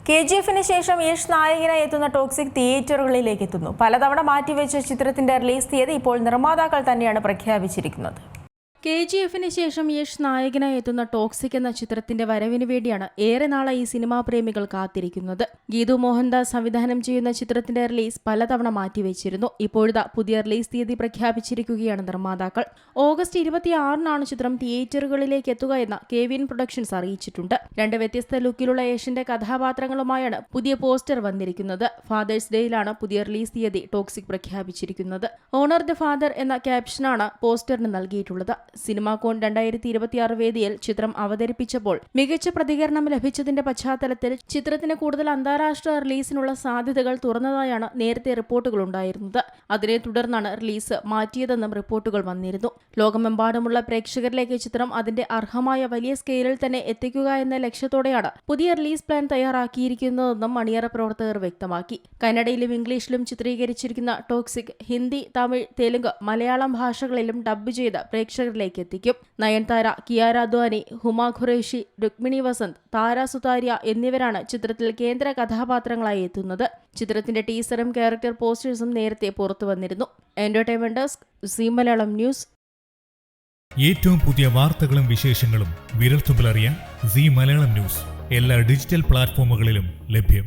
KGF-ന് ശേഷം യശ് നായകനായി എത്തുന്ന ടോക്സിക് തിയേറ്ററുകളിലേക്ക് എത്തുന്നു. പലതവണ മാറ്റിവെച്ച ചിത്രത്തിന്റെ റിലീസ് തീയതി ഇപ്പോൾ നിർമ്മാതാക്കൾ തന്നെയാണ് പ്രഖ്യാപിച്ചിരിക്കുന്നത്. KGF-ന് ശേഷം യശ് നായകനായി എത്തുന്ന ടോക്സിക് എന്ന ചിത്രത്തിന്റെ വരവിന് വേണ്ടിയാണ് ഏറെ നാളായി സിനിമാ പ്രേമികൾ കാത്തിരിക്കുന്നത്. ഗീതു മോഹൻദാസ് സംവിധാനം ചെയ്യുന്ന ചിത്രത്തിന്റെ റിലീസ് പലതവണ മാറ്റിവെച്ചിരുന്നു. ഇപ്പോഴത്തെ പുതിയ റിലീസ് തീയതി പ്രഖ്യാപിച്ചിരിക്കുകയാണ് നിർമ്മാതാക്കൾ. ഓഗസ്റ്റ് 26-നാണ് ചിത്രം തിയേറ്ററുകളിലേക്ക് എത്തുക എന്ന് KVN പ്രൊഡക്ഷൻസ് അറിയിച്ചിട്ടുണ്ട്. 2 വ്യത്യസ്ത ലുക്കിലുള്ള യശിന്റെ കഥാപാത്രങ്ങളുമായാണ് പുതിയ പോസ്റ്റർ വന്നിരിക്കുന്നത്. ഫാദേഴ്സ് ഡേയിലാണ് പുതിയ റിലീസ് തീയതി ടോക്സിക് പ്രഖ്യാപിച്ചിരിക്കുന്നത്. ഓണർ ദ ഫാദർ എന്ന ക്യാപ്ഷനാണ് പോസ്റ്ററിന് നൽകിയിട്ടുള്ളത്. സിനിമാകോൺ 2026 വേദിയിൽ ചിത്രം അവതരിപ്പിച്ചപ്പോൾ മികച്ച പ്രതികരണം ലഭിച്ചതിന്റെ പശ്ചാത്തലത്തിൽ ചിത്രത്തിന് കൂടുതൽ അന്താരാഷ്ട്ര റിലീസിനുള്ള സാധ്യതകൾ തുറന്നതായാണ് നേരത്തെ റിപ്പോർട്ടുകൾ ഉണ്ടായിരുന്നത്. അതിനെ തുടർന്നാണ് റിലീസ് മാറ്റിയതെന്നും റിപ്പോർട്ടുകൾ വന്നിരുന്നു. ലോകമെമ്പാടുമുള്ള പ്രേക്ഷകരിലേക്ക് ചിത്രം അതിന്റെ അർഹമായ വലിയ സ്കെയിലിൽ തന്നെ എത്തിക്കുക എന്ന ലക്ഷ്യത്തോടെയാണ് പുതിയ റിലീസ് പ്ലാൻ തയ്യാറാക്കിയിരിക്കുന്നതെന്നും അണിയറ പ്രവർത്തകർ വ്യക്തമാക്കി. കന്നഡയിലും ഇംഗ്ലീഷിലും ചിത്രീകരിച്ചിരിക്കുന്ന ടോക്സിക് ഹിന്ദി, തമിഴ്, തെലുങ്ക്, മലയാളം ഭാഷകളിലും ഡബ്ബ് ചെയ്ത് പ്രേക്ഷകരിലേക്ക് എത്തിക്കും. നയൻതാര, കിയാര അദ്വാനി, ഹുമ ഖുറേഷി, രുക്മിണി വസന്ത്, താര സുതാര്യ എന്നിവരാണ് ചിത്രത്തിൽ കേന്ദ്ര കഥാപാത്രങ്ങളായി എത്തുന്നത്. ചിത്രത്തിന്റെ ടീസറും ക്യാരക്ടർ പോസ്റ്റേഴ്സും നേരത്തെ പുറത്തു വന്നിരുന്നു. Entertainment desk, Zee Malayalam news. ഏറ്റവും പുതിയ വാർത്തകളും വിശേഷങ്ങളും വിരൽത്തുമ്പിലറിയാൻ സീ മലയാളം ന്യൂസ് എല്ലാ ഡിജിറ്റൽ പ്ലാറ്റ്ഫോമുകളിലും ലഭ്യം.